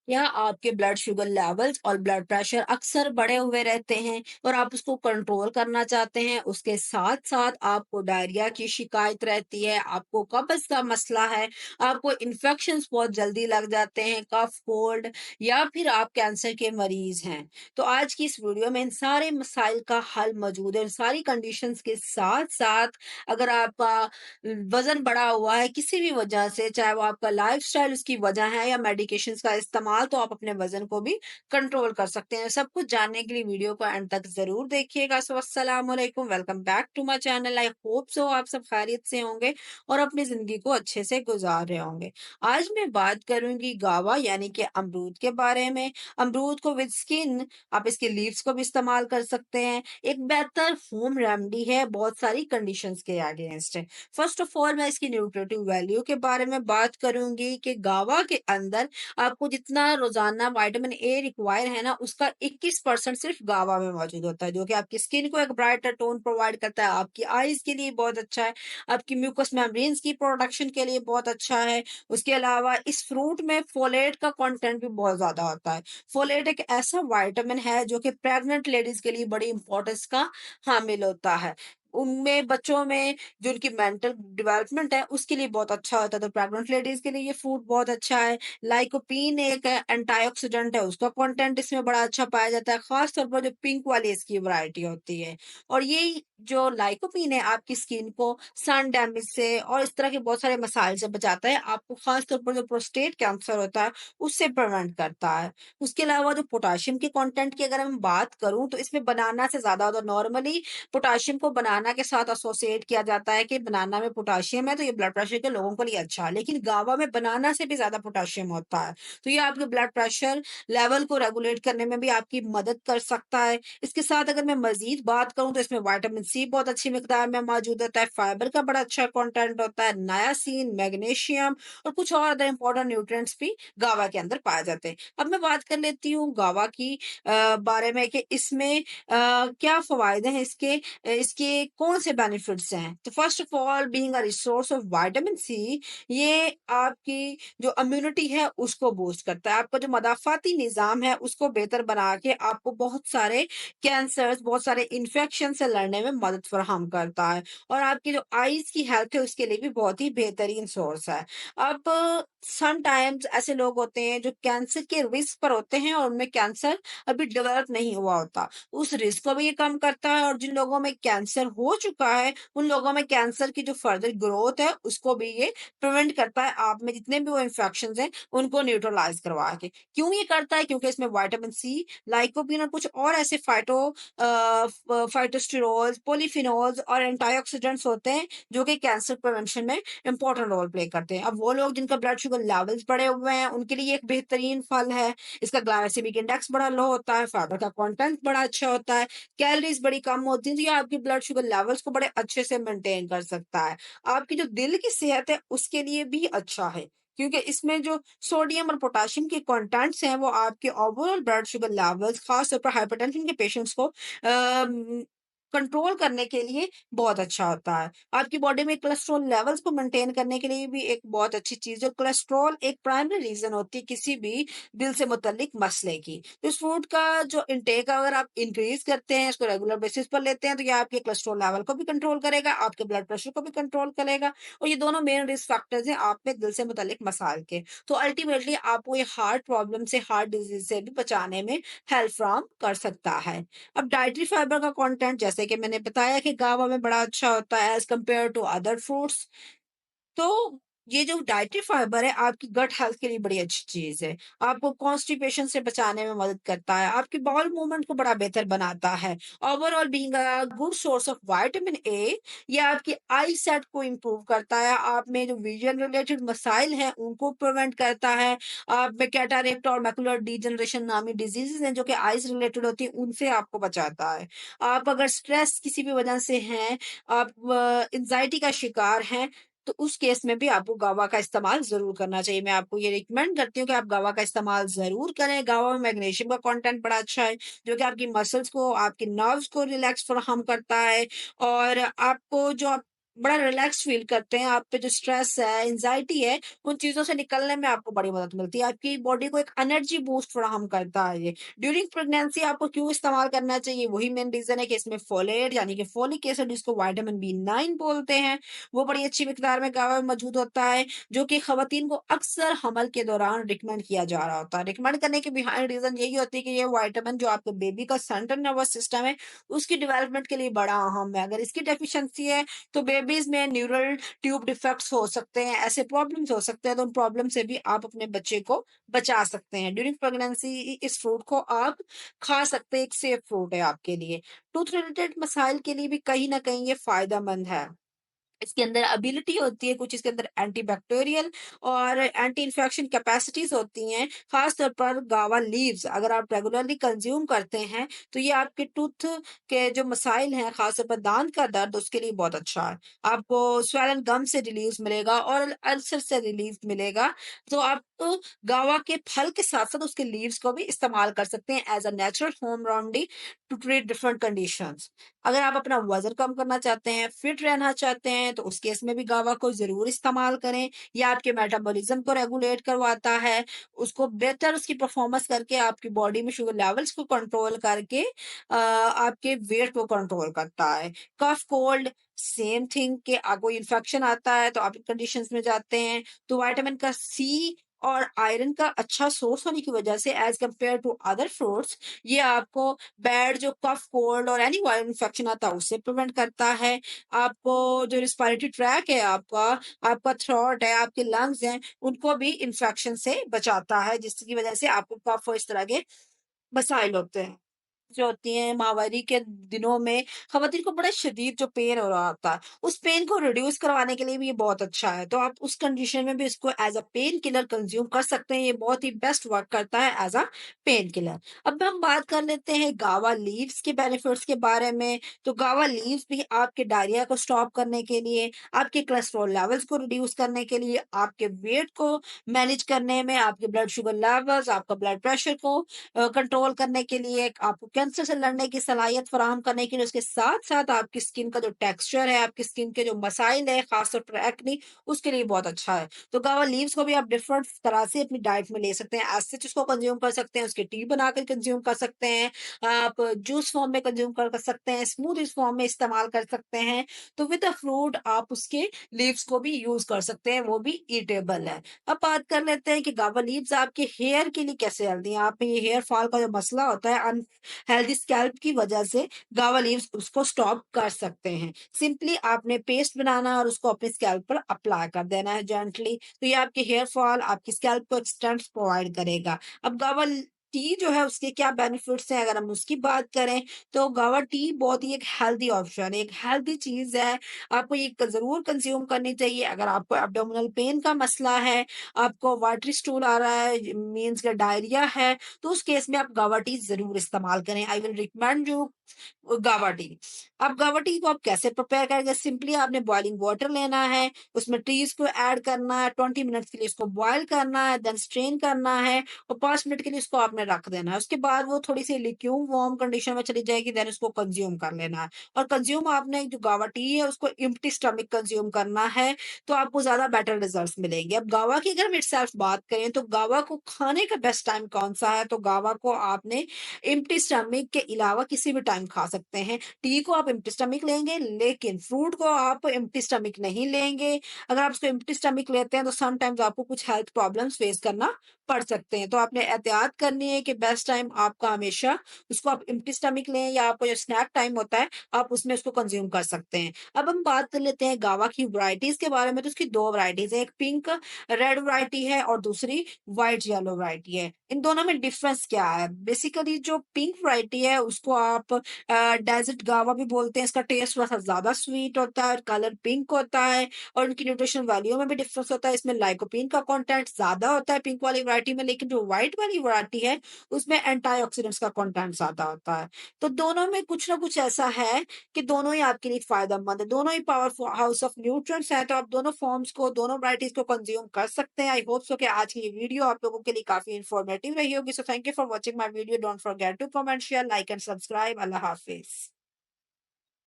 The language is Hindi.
या आपके ब्लड शुगर लेवल्स और ब्लड प्रेशर अक्सर बढ़े हुए रहते हैं और आप उसको कंट्रोल करना चाहते हैं। उसके साथ-साथ आपको डायरिया की शिकायत रहती है, आपको कब्ज़ का मसला है, आपको इन्फेक्शंस बहुत जल्दी लग जाते हैं, कफ, कोल्ड या फिर आप कैंसर के मरीज़ हैं। तो आज की इस वीडियो में इन सारे मसाइल का हल मौजूद है। इन सारी कंडीशंस के साथ-साथ अगर आपका वज़न बढ़ा हुआ है किसी भी वजह से, चाहे वो आपका लाइफ़स्टाइल उसकी वजह है या मेडिकेशंस का इस्तेमाल, तो आप अपने वज़न को भी कंट्रोल कर सकते हैं। सब कुछ जानने के लिए वीडियो को एंड तक ज़रूर देखिएगा। सो अस्सलाम वालेकुम, welcome back to my channel. I hope so आप सब खैरियत से होंगे और अपनी ज़िंदगी को अच्छे से गुज़ार रहे होंगे। आज मैं बात करूँगी गावा यानी कि अमरूद के बारे में। अमरूद को विद स्किन आप इसके लीव्स को भी इस्तेमाल कर सकते हैं। एक बेहतर होम रेमेडी है बहुत सारी कंडीशंस के अगेंस्ट। फर्स्ट ऑफ ऑल मैं इसकी न्यूट्रिटिव वैल्यू के बारे में बात करूंगी कि गावा के अंदर आपको जितना रोजाना विटामिन ए रिक्वायर है ना, उसका 21% सिर्फ गावा में मौजूद होता है, जो कि आपकी स्किन को एक ब्राइटर टोन प्रोवाइड करता है, आपकी आईज के लिए बहुत अच्छा है, आपकी म्यूकस मेम्ब्रेन्स की प्रोडक्शन के लिए बहुत अच्छा है। उसके अलावा इस फ्रूट में फोलेट का कंटेंट भी बहुत ज्यादा होता है। फोलेट एक ऐसा विटामिन है जो कि प्रेग्नेंट लेडीज के लिए बड़ी इंपॉर्टेंस का हामिल होता है। उनमें बच्चों में जो उनकी मेंटल डेवलपमेंट है उसके लिए बहुत अच्छा होता है, तो प्रेग्नेंट लेडीज के लिए ये फूड बहुत अच्छा है। लाइकोपीन एक एंटीऑक्सीडेंट है, उसका कंटेंट इसमें बड़ा अच्छा पाया जाता है, खास तौर पर जो पिंक वाली इसकी वैरायटी होती है। और ये जो लाइकोपीन है आपकी स्किन को सन डैमेज से और इस तरह के बहुत सारे मसाइल से बचाता है, आपको खास तौर पर जो प्रोस्टेट कैंसर होता है उससे प्रिवेंट करता है। उसके अलावा जो पोटाशियम के कंटेंट की अगर मैं बात करूं तो इसमें बनाना से ज्यादा होता है। नॉर्मली पोटाशियम को बनाना के साथ एसोसिएट किया जाता है कि बनाना में पोटाशियम है तो ये ब्लड प्रेशर के लोगों के लिए अच्छा है, लेकिन गावा में बनाना से भी ज्यादा पोटाशियम होता है, तो ये आपके ब्लड प्रेशर लेवल को रेगुलेट करने में भी आपकी मदद कर सकता है। इसके साथ अगर मैं मजीद बात करूं तो इसमें विटामिन सी बहुत अच्छी मिकदार में मौजूद होता है, फाइबर का बड़ा अच्छा कंटेंट होता है, नायासिन, मैग्नीशियम और कुछ और अदर इंपॉर्टेंट न्यूट्रिएंट्स भी गावा के अंदर पाए जाते हैं। अब मैं बात कर लेती हूँ गावा की बारे में कि इसमें क्या फायदे हैं इसके, इसके कौन से बेनिफिट्स हैं। तो first of all being a resource of vitamin c, ये आपकी जो इम्यूनिटी है उसको बूस्ट करता है, आपका जो मदाफाती निजाम है उसको बेहतर बना के आपको बहुत सारे कैंसर्स, बहुत सारे इन्फेक्शन से लड़ने में मदद फराहम करता है। और आपकी जो आईज की हेल्थ है उसके लिए भी बहुत ही बेहतरीन सोर्स है। अब समटाइम्स ऐसे लोग होते हैं जो कैंसर के रिस्क पर होते हैं और उनमें कैंसर अभी डेवलप नहीं हुआ होता, उस रिस्क को भी ये कम करता है। और जिन लोगों में कैंसर हो चुका है उन लोगों में कैंसर की जो फर्दर ग्रोथ है उसको भी ये प्रिवेंट करता है, आप में जितने भी वो इन्फेक्शन हैं उनको न्यूट्रलाइज करवा के। क्यों ये करता है? क्योंकि इसमें विटामिन सी, लाइकोपीन और कुछ और ऐसे फाइटोस्टेरोल्स, पॉलीफिनोल्स और एंटीऑक्सीडेंट्स होते हैं जो कि कैंसर प्रिवेंशन में इंपॉर्टेंट रोल प्ले करते हैं। अब वो लोग जिनका ब्लड शुगर लेवल्स बढ़े हुए हैं उनके लिए एक बेहतरीन फल है। इसका ग्लाइसेमिक इंडेक्स बड़ा लो होता है, फाइबर का कंटेंट बड़ा अच्छा होता है, कैलोरीज बड़ी कम होती है, तो ये आपकी ब्लड शुगर लेवल्स को बड़े अच्छे से मेंटेन कर सकता है। आपकी जो दिल की सेहत है उसके लिए भी अच्छा है, क्योंकि इसमें जो सोडियम और पोटेशियम के कंटेंट्स हैं वो आपके ओवरऑल ब्लड शुगर लेवल्स, खास तौर पर हाइपरटेंशन के पेशेंट्स को कंट्रोल करने के लिए बहुत अच्छा होता है। आपकी बॉडी में कोलेस्ट्रॉल लेवल्स को मेंटेन करने के लिए भी एक बहुत अच्छी चीज़ है। कोलेस्ट्रॉल एक प्राइमरी रीज़न होती है किसी भी दिल से मुतल्लिक मसले की। तो इस फूड का जो इंटेक अगर आप इंक्रीज़ करते हैं, इसको रेगुलर बेसिस पर लेते हैं, तो ये आपके कोलेस्ट्रॉल लेवल को भी कंट्रोल करेगा, आपके ब्लड प्रेशर को भी कंट्रोल करेगा और ये दोनों मेन रिस्क फैक्टर्स हैं आप में दिल से मुतल्लिक मसाइल के। तो अल्टीमेटली आपको ये हार्ट प्रॉब्लम से, हार्ट डिज़ीज़ से भी बचाने में हेल्प फ्रॉम कर सकता है। अब डाइटरी फाइबर का कंटेंट जैसे कि मैंने बताया कि गावा में बड़ा अच्छा होता है as compare to other fruits. तो ये जो डाइटरी फाइबर है आपकी गट हेल्थ के लिए बड़ी अच्छी चीज़ है। आपको कॉन्स्टिपेशन से बचाने में मदद करता है, आपकी बाउल मूवमेंट को बड़ा बेहतर बनाता है। Overall being a good source of vitamin A, ये आपकी आई साइट को इम्प्रूव करता है, आप में जो विज़न रिलेटेड मसाइल हैं उनको प्रिवेंट करता है, आप में कैटरेक्ट और मैकुलर डिजनरेशन नामी डिजीज़ेज़ हैं जो कि आइज़ रिलेटेड होती हैं उनसे आपको बचाता है। आप अगर स्ट्रेस किसी भी वजह से हैं, आप एंग्ज़ायटी का शिकार हैं, तो उस केस में भी आपको गावा का इस्तेमाल ज़रूर करना चाहिए। मैं आपको ये रिकमेंड करती हूँ कि आप गावा का इस्तेमाल ज़रूर करें। गावा में मैग्नीशियम का कंटेंट बड़ा अच्छा है, जो कि आपकी मसल्स को, आपके नर्व्स को रिलैक्स फराहम करता है और आपको जो बड़ा रिलैक्स फ़ील करते हैं, आप पे जो स्ट्रेस है, एंग्ज़ायटी है, उन चीज़ों से निकलने में आपको बड़ी मदद मिलती है। आपकी बॉडी को एक एनर्जी बूस्ट फ़राहम करता है ये। ड्यूरिंग प्रेगनेंसी आपको क्यों इस्तेमाल करना चाहिए? वही मेन रीज़न है कि इसमें फोलेट यानी कि फोलिक एसिड जिसको विटामिन बी9 बोलते हैं, वो बड़ी अच्छी मिकदार में गावा में मौजूद होता है, जो कि ख़वातीन को अक्सर हमल के दौरान रिकमेंड किया जा रहा होता है। रिकमेंड करने के बिहाइंड रीज़न यही होती है कि ये विटामिन जो आपके बेबी का सेंट्रल नर्वस सिस्टम है, उसकी डेवलपमेंट के लिए बड़ा अहम है। अगर इसकी डेफ़िशिएंसी है तो बेबीज़ में न्यूरल ट्यूब डिफेक्ट्स हो सकते हैं, ऐसे प्रॉब्लम्स हो सकते हैं, तो उन प्रॉब्लम से भी आप अपने बच्चे को बचा सकते हैं। ड्यूरिंग प्रेगनेंसी इस फ्रूट को आप खा सकते हैं, एक सेफ फ्रूट है आपके लिए। टूथ रिलेटेड मसाइल के लिए भी कहीं न कहीं ये फ़ायदेमंद है। इसके अंदर एबिलिटी होती है, कुछ इसके अंदर एंटीबैक्टीरियल और एंटी इन्फेक्शन कैपेसिटीज़ होती हैं, ख़ास तौर पर गावा लीव्स अगर आप रेगुलरली कंज़्यूम करते हैं, तो ये आपके टूथ के जो मसाइल हैं, ख़ास तौर पर दाँत का दर्द, उसके लिए बहुत अच्छा है। आपको स्वेलन गम से रिलीफ़ मिलेगा और अल्सर से रिलीफ़ मिलेगा, तो आप गावा के फल के साथ-साथ उसके लीव्स को भी इस्तेमाल कर सकते हैं as a natural home remedy to treat different conditions. अगर आप अपना वज़न कम करना चाहते हैं, फिट रहना चाहते हैं, तो उस केस में भी गावा को ज़रूर इस्तेमाल करें। ये आपके मेटाबॉलिज़्म को रेगुलेट करवाता है, उसको बेहतर उसकी परफ़ॉर्मेंस करके आपकी बॉडी में शुगर लेवल्स को कंट्रोल करके आपके वेट को कंट्रोल करता है। कफ, कोल्ड सेम थिंग कि कोई इन्फेक्शन आता है तो आप इन कंडीशंस में जाते हैं, तो विटामिन का सी और आयरन का अच्छा सोर्स होने की वजह से as compare to other fruits, ये आपको बैड जो कफ, कोल्ड और एनी वायरल इन्फेक्शन आता है उससे प्रिवेंट करता है। आपको जो रिस्पिरेटरी ट्रैक है आपका, आपका थ्रोट है, आपके लंग्स हैं, उनको भी इन्फेक्शन से बचाता है, जिसकी वजह से आपको कफ और इस तरह के मसाइल होते हैं। जो होती हैं माहवारी के दिनों में ख़वातीन को बड़ा शदीद जो पेन हो रहा होता है, उस पेन को रिड्यूस करवाने के लिए भी ये बहुत अच्छा है। तो आप उस कंडीशन में भी इसको as a pain killer consume कर सकते हैं, ये बहुत ही बेस्ट वर्क करता है एज़ अ पेन किलर। अब हम बात कर लेते हैं गावा लीव्स के बेनिफिट्स के बारे में, तो गावा लीव्स भी आपके डायरिया को स्टॉप करने के लिए, आपके कोलेस्ट्रॉल लेवल्स को रिड्यूस करने के लिए, आपके वेट को मैनेज करने में, आपके ब्लड शुगर लेवल्स, आपका ब्लड प्रेशर को कंट्रोल करने के लिए, आपको कैंसर से लड़ने की सलाहियत फराहम करने के लिए, उसके साथ-साथ आपकी स्किन का जो टेक्सचर है, आपकी स्किन के जो मसाइल है, खासतौर पर एक्ने, उसके लिए बहुत अच्छा है। तो गावा लीव्स को भी आप डिफरेंट तरह से अपनी डाइट में ले सकते हैं। एज़ सच उसको कंज़्यूम कर सकते हैं, उसकी टी बनाकर कंज़्यूम कर सकते हैं, आप जूस फॉर्म में कंज़्यूम कर सकते हैं, स्मूदीज़ फॉर्म में इस्तेमाल कर सकते हैं। तो विद द फ्रूट आप उसके लीव्स को भी यूज़ कर सकते हैं, वो भी ईटेबल है। अब बात कर लेते हैं कि गावा लीव्स आपके हेयर के लिए कैसे हेल्दी हैं। आप में ये हेयर फॉल का जो मसला होता है अनहेल्दी स्कैल्प की वजह से गावा लीव्स उसको स्टॉप कर सकते हैं। सिंपली आपने पेस्ट बनाना है और उसको अपने स्कैल्प पर अप्लाई कर देना है जेंटली, तो ये आपके हेयर फॉल, आपकी स्कैल्प को एक्सटेंस प्रोवाइड करेगा। अब गावा टी जो है उसके क्या बेनिफिट्स हैं अगर हम उसकी बात करें, तो गावा टी बहुत ही एक हेल्दी ऑप्शन है, एक हेल्दी चीज़ है। आपको ये ज़रूर कंज़्यूम करनी चाहिए अगर आपको एब्डोमिनल पेन का मसला है, आपको वाटरी स्टूल आ रहा है, मीन्स का डायरिया है, तो उस केस में आप गावा टी ज़रूर इस्तेमाल करें। आई विल रिकमेंड यू गावा टी। अब गावा टी को आप कैसे प्रिपेयर करेंगे? सिंपली आपने बॉइलिंग वाटर लेना है, उसमें टीज़ को ऐड करना है, 20 मिनट्स के लिए इसको बॉयल करना है, देन स्ट्रेन करना है और 5 मिनट के लिए इसको आपने रख देना है। उसके बाद वो थोड़ी-सी लिक्यूम वार्म कंडीशन में चली जाएगी, देन उसको कंज़्यूम कर लेना है और कंज़्यूम आपने जो गावा टी है उसको एम्प्टी स्टमक कंज़्यूम करना है, तो आपको ज़्यादा बेटर रिज़ल्ट्स मिलेंगे। अब गावा की अगर हम इटसेल्फ बात करें तो गावा को खाने का बेस्ट टाइम कौन-सा है? तो गावा को आपने एम्प्टी स्टमक के अलावा किसी भी टाइम खा सकते हैं। टी को आप एम्प्टी स्टमक लेंगे, लेकिन फ्रूट को आप एम्प्टी स्टमक नहीं लेंगे। अगर आप उसको एम्प्टी स्टमक लेते हैं तो समटाइम्स आपको कुछ हेल्थ प्रॉब्लम्स फेस करना पड़ सकते हैं। तो आपने एहतियात करनी है कि बेस्ट टाइम आपका हमेशा उसको आप एम्प्टी स्टमक लें या आपका जो स्नैक टाइम होता है, आप उसमें उसको कंज़्यूम कर सकते हैं। अब हम बात कर लेते हैं गावा की वैराइटीज़ के बारे में, तो उसकी 2 वैराइटीज़ हैं, एक पिंक रेड वैराइटी है और दूसरी व्हाइट येलो वैराइटी है। इन दोनों में डिफरेंस क्या है? बेसिकली जो पिंक वैराइटी है उसको आप डेज़र्ट गावा भी बोलते हैं, इसका टेस्ट थोड़ा-सा ज़्यादा स्वीट होता है, कलर पिंक होता है और इनकी न्यूट्रिशन वैल्यू में भी डिफरेंस होता है। इसमें लाइकोपीन का कंटेंट ज़्यादा होता है पिंक वाली वैराइटी में, लेकिन जो व्हाइट वाली वैराइटी है, उसमें एंटीऑक्सीडेंट्स का कंटेंट ज़्यादा होता है। तो दोनों में कुछ ना कुछ ऐसा है कि दोनों ही आपके लिए फ़ायदेमंद है, दोनों ही पावरफुल हाउस ऑफ न्यूट्रिएंट्स हैं, तो आप दोनों फॉर्म्स को, दोनों वैराइटीज़ को कंज़्यूम कर सकते हैं। आई होप सो कि आज की ये वीडियो आप लोगों के लिए काफ़ी इन्फॉर्मेटिव रही होगी। So thank you for watching my video. Don't forget to comment, share, like and subscribe. अल्लाह हाफ़िज़।